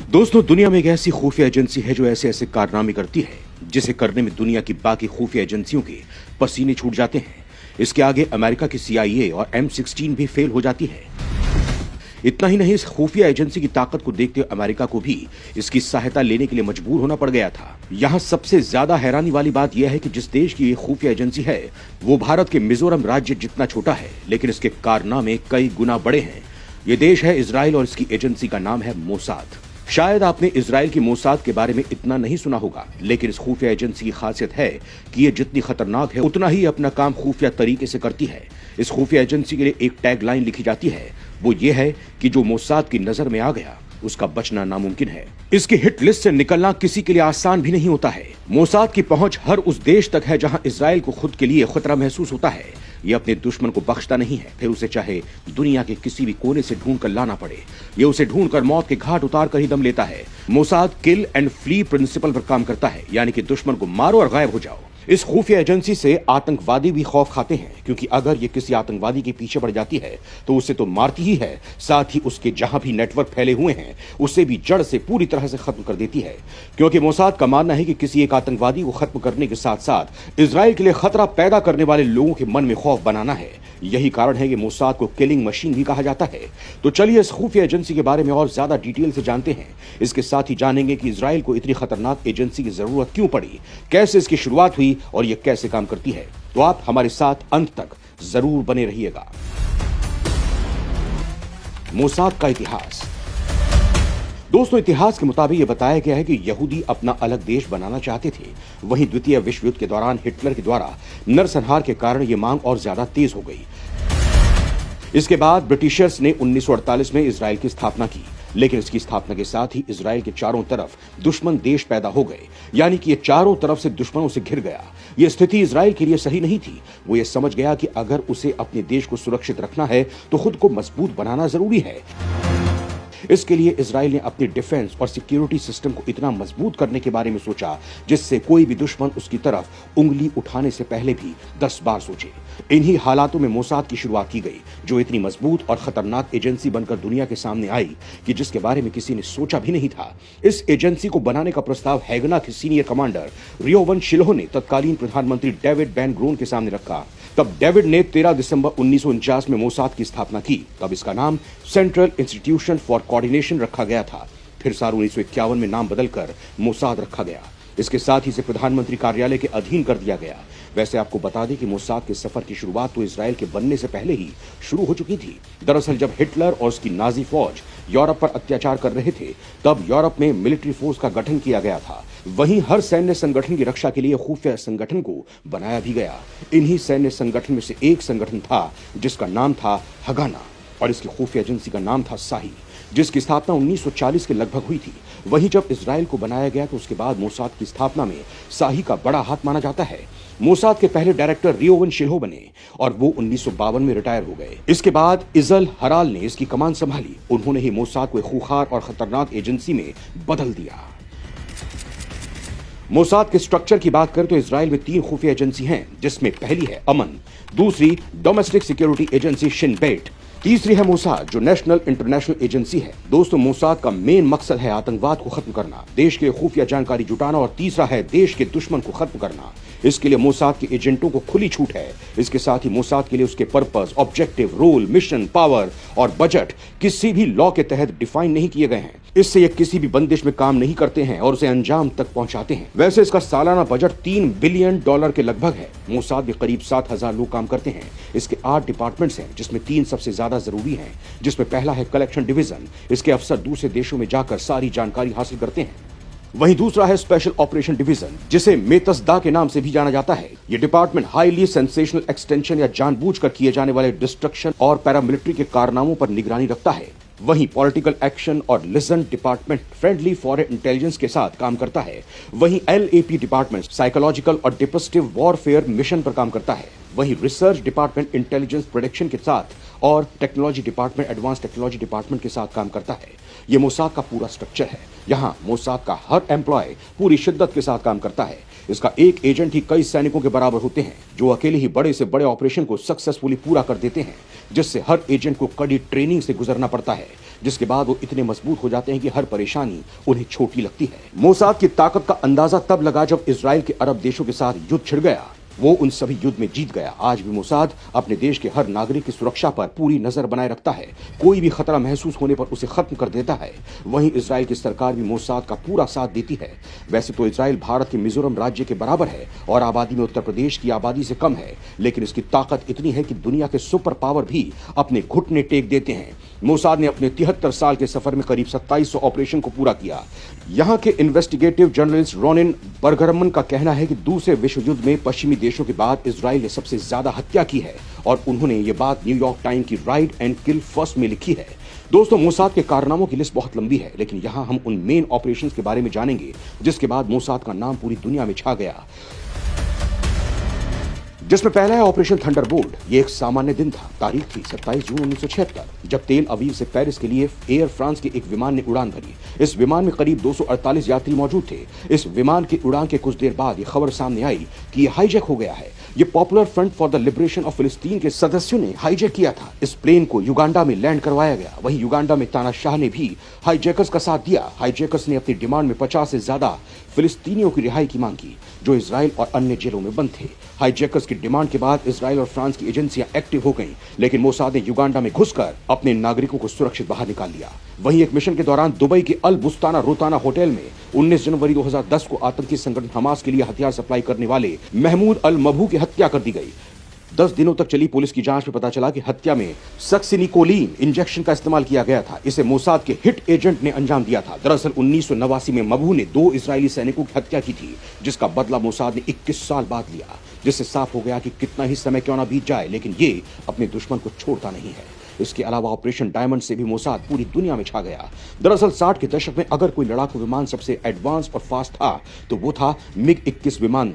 दोस्तों, दुनिया में एक ऐसी खुफिया एजेंसी है जो ऐसे ऐसे कारनामे करती है जिसे करने में दुनिया की बाकी खुफिया एजेंसियों के पसीने छूट जाते हैं। इसके आगे अमेरिका की CIA और M16 भी फेल हो जाती है। इतना ही नहीं, इस खुफिया एजेंसी की ताकत को देखते हुए अमेरिका को भी इसकी सहायता लेने के लिए मजबूर होना पड़ गया था। यहाँ सबसे ज्यादा हैरानी वाली बात यह है कि जिस देश की ये खुफिया एजेंसी है वो भारत के मिजोरम राज्य जितना छोटा है, लेकिन इसके कारनामे कई गुना बड़े हैं। ये देश है इजराइल और इसकी एजेंसी का नाम है मोसाद। शायद आपने इजराइल की मोसाद के बारे में इतना नहीं सुना होगा, लेकिन इस खुफिया एजेंसी की खासियत है कि ये जितनी खतरनाक है उतना ही अपना काम खुफिया तरीके से करती है। इस खुफिया एजेंसी के लिए एक टैगलाइन लिखी जाती है, वो ये है कि जो मोसाद की नजर में आ गया उसका बचना नामुमकिन है। इसकी हिट लिस्ट से निकलना किसी के लिए आसान भी नहीं होता है। मोसाद की पहुंच हर उस देश तक है जहां इजराइल को खुद के लिए खतरा महसूस होता है। ये अपने दुश्मन को बख्शता नहीं है, फिर उसे चाहे दुनिया के किसी भी कोने से ढूंढ कर लाना पड़े। ये उसे ढूंढ कर मौत के घाट उतार कर ही दम लेता है। Mossad kill and flee principle पर काम करता है, यानी कि दुश्मन को मारो और गायब हो जाओ। इस खुफिया एजेंसी से आतंकवादी भी खौफ खाते हैं, क्योंकि अगर ये किसी आतंकवादी के पीछे पड़ जाती है तो उसे तो मारती ही है, साथ ही उसके जहां भी नेटवर्क फैले हुए हैं उसे भी जड़ से पूरी तरह से खत्म कर देती है। क्योंकि मोसाद का मानना है कि किसी एक आतंकवादी को खत्म करने के साथ साथ इजराइल के लिए खतरा पैदा करने वाले लोगों के मन में खौफ बनाना है। यही कारण है कि मोसाद को किलिंग मशीन भी कहा जाता है। तो चलिए इस खुफिया एजेंसी के बारे में और ज्यादा डिटेल से जानते हैं। इसके साथ ही जानेंगे कि इजराइल को इतनी खतरनाक एजेंसी की जरूरत क्यों पड़ी, कैसे इसकी शुरुआत हुई और ये कैसे काम करती है। तो आप हमारे साथ अंत तक जरूर बने रहिएगा। मोसाद का इतिहास। दोस्तों, इतिहास के मुताबिक यह बताया गया है कि यहूदी अपना अलग देश बनाना चाहते थे। वहीं द्वितीय विश्व युद्ध के दौरान हिटलर के द्वारा नरसंहार के कारण यह मांग और ज्यादा तेज हो गई। इसके बाद ब्रिटिशर्स ने 1948 में इजराइल की स्थापना की, लेकिन इसकी स्थापना के साथ ही इजराइल के चारों तरफ दुश्मन देश पैदा हो गए, यानी कि ये चारों तरफ से दुश्मनों से घिर गया। यह स्थिति इजराइल के लिए सही नहीं थी। वो ये समझ गया कि अगर उसे अपने देश को सुरक्षित रखना है तो खुद को मजबूत बनाना जरूरी है। इसके लिए इजराइल ने अपने डिफेंस और सिक्योरिटी सिस्टम को इतना मजबूत करने के बारे में सोचा जिससे कोई भी दुश्मन उसकी तरफ उंगली उठाने से पहले भी 10 बार सोचे। इन्हीं हालातों में मोसाद की शुरुआत की गई, जो इतनी मजबूत और खतरनाक एजेंसी बनकर दुनिया के सामने आई कि जिसके बारे में किसी ने सोचा भी नहीं था। इस एजेंसी को बनाने का प्रस्ताव हैगना के सीनियर कमांडर रियोवन शिलोह ने तत्कालीन प्रधानमंत्री डेविड बैन ग्रोन के सामने रखा। तब डेविड ने 13 दिसंबर 1949 में मोसाद की स्थापना की। तब इसका नाम सेंट्रल इंस्टीट्यूशन फॉर कोऑर्डिनेशन रखा गया था। फिर साल 1951 में नाम बदलकर मोसाद रखा गया। इसके साथ ही इसे प्रधानमंत्री कार्यालय के अधीन कर दिया गया। वैसे आपको बता दें कि मोसाद के सफर की शुरुआत तो इजराइल के बनने से पहले ही शुरू हो चुकी थी। दरअसल जब हिटलर और उसकी नाजी फौज यूरोप पर अत्याचार कर रहे थे, तब यूरोप में मिलिट्री फोर्स का गठन किया गया था। वहीं हर सैन्य संगठन की रक्षा के लिए खुफिया संगठन को बनाया भी गया। इन्हीं सैन्य संगठन में से एक संगठन था जिसका नाम था हगाना, और इसकी खुफिया एजेंसी का नाम था साही, जिसकी स्थापना 1940 के लगभग हुई थी। वहीं जब इजराइल को बनाया गया तो उसके बाद मोसाद की स्थापना में साही का बड़ा हाथ माना जाता है। मोसाद के पहले डायरेक्टर रियोवन शिलोह बने और वो 1952 में रिटायर हो गए। इसके बाद इजल हराल ने इसकी कमान संभाली। उन्होंने ही मोसाद को एक खूंखार और खतरनाक एजेंसी में बदल दिया। मोसाद के स्ट्रक्चर की बात करें तो इजराइल में 3 खुफिया एजेंसी हैं, जिसमें पहली है अमन, दूसरी domestic security agency Shin Bet, तीसरी है मोसाद जो नेशनल इंटरनेशनल एजेंसी है। दोस्तों, मोसाद का मेन मकसद है आतंकवाद को खत्म करना, देश के खुफिया जानकारी जुटाना, और तीसरा है देश के दुश्मन को खत्म करना। इसके लिए मोसाद के एजेंटों को खुली छूट है। इसके साथ ही मोसाद के लिए उसके purpose, objective, role, mission, power और बजट किसी भी लॉ के तहत डिफाइन नहीं किए गए हैं। इससे ये किसी भी बंदिश में काम नहीं करते हैं और उसे अंजाम तक पहुंचाते हैं। वैसे इसका सालाना बजट $3 बिलियन के लगभग है। मोसाद में करीब 7,000 लोग काम करते हैं। इसके 8 डिपार्टमेंट्स हैं, जिसमें 3 सबसे ज्यादा जरूरी हैं, जिसमें पहला है कलेक्शन डिवीजन। इसके अफसर दूसरे देशों में जाकर सारी जानकारी हासिल करते हैं। वहीं दूसरा है स्पेशल ऑपरेशन डिवीजन, जिसे मेतसदा के नाम से भी जाना जाता है। यह डिपार्टमेंट हाईली सेंसेशनल एक्सटेंशन या जानबूझकर किए जाने वाले डिस्ट्रक्शन और पैरामिलिट्री के कारनामों पर निगरानी रखता है। वहीं पॉलिटिकल एक्शन और लिजन डिपार्टमेंट फ्रेंडली फॉरेन इंटेलिजेंस के साथ काम करता है। वहीं LAP डिपार्टमेंट साइकोलॉजिकल और डिस्ट्रक्टिव वॉरफेयर मिशन पर काम करता है। वहीं रिसर्च डिपार्टमेंट इंटेलिजेंस प्रोडक्शन के साथ और technology department advance technology department के साथ काम करता है। ये मोसाद का पूरा स्ट्रक्चर है। यहाँ मोसाद का हर एम्प्लॉय पूरी शिद्दत के साथ काम करता है। इसका एक एजेंट ही कई सैनिकों के बराबर होते हैं, जो अकेले ही बड़े से बड़े ऑपरेशन को सक्सेसफुली पूरा कर देते हैं, जिससे हर एजेंट को कड़ी ट्रेनिंग से गुजरना पड़ता है। जिसके बाद वो इतने मजबूत हो जाते हैं कि हर परेशानी उन्हें छोटी लगती है। मोसाद की ताकत का अंदाजा तब लगा जब इजराइल के अरब देशों के साथ युद्ध छिड़ गया। वो उन सभी युद्ध में जीत गया। आज भी मोसाद अपने देश के हर नागरिक की सुरक्षा पर पूरी नजर बनाए रखता है। कोई भी खतरा महसूस होने पर उसे खत्म कर देता है। वहीं इजराइल की सरकार भी मोसाद का पूरा साथ देती है। वैसे तो इजराइल भारत के मिजोरम राज्य के बराबर है और आबादी में उत्तर प्रदेश की आबादी से कम है, लेकिन इसकी ताकत इतनी है कि दुनिया के सुपर पावर भी अपने घुटने टेक देते हैं। मोसाद ने अपने 73 साल के सफर में करीब 2700 ऑपरेशन को पूरा किया। यहाँ के इन्वेस्टिगेटिव जर्नलिस्ट रोनिन बर्गरमन का कहना है कि दूसरे विश्व युद्ध में पश्चिमी देशों के बाद इजराइल ने सबसे ज्यादा हत्या की है और उन्होंने ये बात न्यूयॉर्क टाइम की राइड एंड किल फर्स्ट में लिखी है। दोस्तों, मोसाद के कारनामों की लिस्ट बहुत लंबी है, लेकिन यहाँ हम उन मेन ऑपरेशंस के बारे में जानेंगे जिसके बाद मोसाद का नाम पूरी दुनिया में छा गया। जिसमें पहला है ऑपरेशन थंडरबोल्ट। ये एक सामान्य दिन था। तारीख थी 27 जून 1976 जब तेल अवीव से पेरिस के लिए एयर फ्रांस के एक विमान ने उड़ान भरी। इस विमान में करीब 248 यात्री मौजूद थे। इस विमान की उड़ान के कुछ देर बाद ये खबर सामने आई कि ये हाईजैक हो गया है। ये popular front for the liberation of फिलिस्तीन के सदस्यों ने हाईजैक किया था। इस प्लेन को युगांडा में लैंड करवाया गया। वहीं युगांडा में तानाशाह ने भी हाईजैकर्स का साथ दिया। हाईजैकर्स ने अपनी डिमांड में 50 से ज्यादा फिलिस्तीनियों की रिहाई की मांग की जो इजराइल और अन्य जेलों में बंद थे। हाईजैकर्स की डिमांड के बाद इजराइल और फ्रांस की एजेंसियां एक्टिव हो गईं, लेकिन मोसाद ने युगांडा में घुसकर अपने नागरिकों को सुरक्षित बाहर निकाल लिया। वहीं एक मिशन के दौरान दुबई के अल बुस्ताना रोताना होटल में 19 जनवरी 2010 को आतंकी संगठन हमास के लिए हथियार सप्लाई करने वाले महमूद अल मबहू की हत्या कर दी गई। 10 दिनों तक चली पुलिस की जांच में पता चला कि हत्या में सक्सिनिकोलीन इंजेक्शन का इस्तेमाल किया गया था। इसे मोसाद के हिट एजेंट ने अंजाम दिया था। दरअसल 1989 में मबहू ने 2 इजरायली सैनिकों की हत्या की थी, जिसका बदला मोसाद ने 21 साल बाद लिया। जिससे साफ हो गया कि कितना ही समय क्यों ना बीत जाए, लेकिन ये अपने दुश्मन को छोड़ता नहीं है। इसके अलावा ऑपरेशन डायमंड से भी मोसाद पूरी दुनिया में छा गया। दरअसल 60 के दशक में अगर कोई लड़ाकू विमान सबसे एडवांस और फास्ट था तो वो था मिग-21 विमान।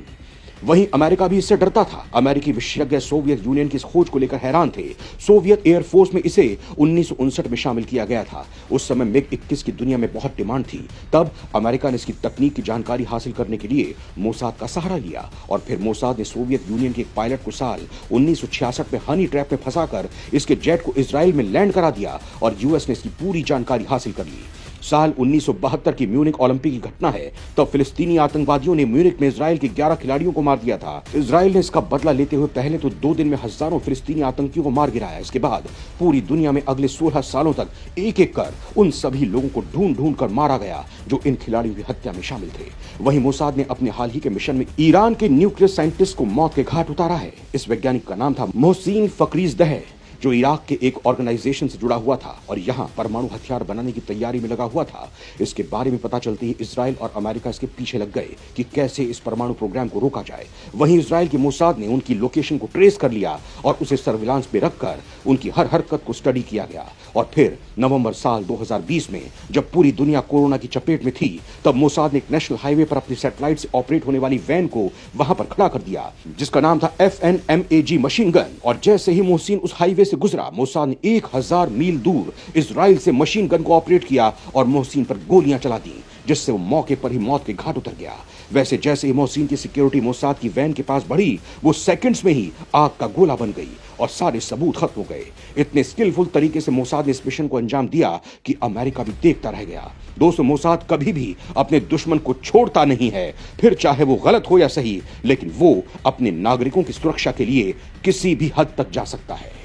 वहीं अमेरिका भी इससे डरता था। अमेरिकी विशेषज्ञ सोवियत यूनियन की इस खोज को लेकर हैरान थे। सोवियत एयरफोर्स में इसे 1959 में शामिल किया गया था। उस समय मिग-21 की दुनिया में बहुत डिमांड थी। तब अमेरिका ने इसकी तकनीक की जानकारी हासिल करने के लिए मोसाद का सहारा लिया और फिर मोसाद ने सोवियत यूनियन के एक पायलट को साल 1966 में हनी ट्रैप में फंसाकर इसके जेट को इजराइल में लैंड करा दिया और यूएस ने इसकी पूरी जानकारी हासिल कर ली। साल 1972 की म्यूनिक ओलंपिक की घटना है। तब फिलिस्तीनी आतंकवादियों ने म्यूनिक में इजराइल के 11 खिलाड़ियों को मार दिया था। इजराइल ने इसका बदला लेते हुए पहले तो 2 दिन में हजारों फिलिस्तीनी आतंकियों को मार गिराया। इसके बाद पूरी दुनिया में अगले 16 सालों तक एक एक कर उन सभी लोगों को ढूंढ ढूंढ कर मारा गया जो इन खिलाड़ियों की हत्या में शामिल थे। वहीं मोसाद ने अपने हाल ही के मिशन में ईरान के न्यूक्लियर साइंटिस्ट को मौत के घाट उतारा है। इस वैज्ञानिक का नाम था मोहसिन फकरीजदह, जो इराक के एक ऑर्गेनाइजेशन से जुड़ा हुआ था और यहाँ परमाणु हथियार बनाने की तैयारी में लगा हुआ था। इसके बारे में पता चलते ही इजराइल और अमेरिका इसके पीछे लग गए कि कैसे इस परमाणु प्रोग्राम को रोका जाए। वहीं इजराइल के मोसाद ने उनकी लोकेशन को ट्रेस कर लिया और उसे सर्विलांस में रखकर उनकी हर हरकत को स्टडी किया गया। और फिर नवंबर साल 2020 में जब पूरी दुनिया कोरोना की चपेट में थी, तब मोसाद ने एक नेशनल हाईवे पर अपनी सैटेलाइट से ऑपरेट होने वाली वैन को वहां पर खड़ा कर दिया, जिसका नाम था FNMAG मशीन गन। और जैसे ही मोहसिन उस हाईवे से गुजरा, मोसाद ने 1000 मील दूर इजराइल से मशीन गन को ऑपरेट किया और मोहसिन पर गोलियां चला दी, जिससे वो मौके पर ही मौत के घाट उतर गया। वैसे जैसे ही मोहसिन की सिक्योरिटी मोसाद की वैन के पास बढ़ी, वो सेकंड्स में ही आग का गोला बन गई और सारे सबूत खत्म हो गए। इतने स्किलफुल तरीके से मोसाद ने इस मिशन को अंजाम दिया कि अमेरिका भी देखता रह गया। दोस्तों, मोसाद कभी भी अपने दुश्मन को छोड़ता नहीं है, फिर चाहे वो गलत हो या सही, लेकिन वो अपने नागरिकों की सुरक्षा के लिए किसी भी हद तक जा सकता है।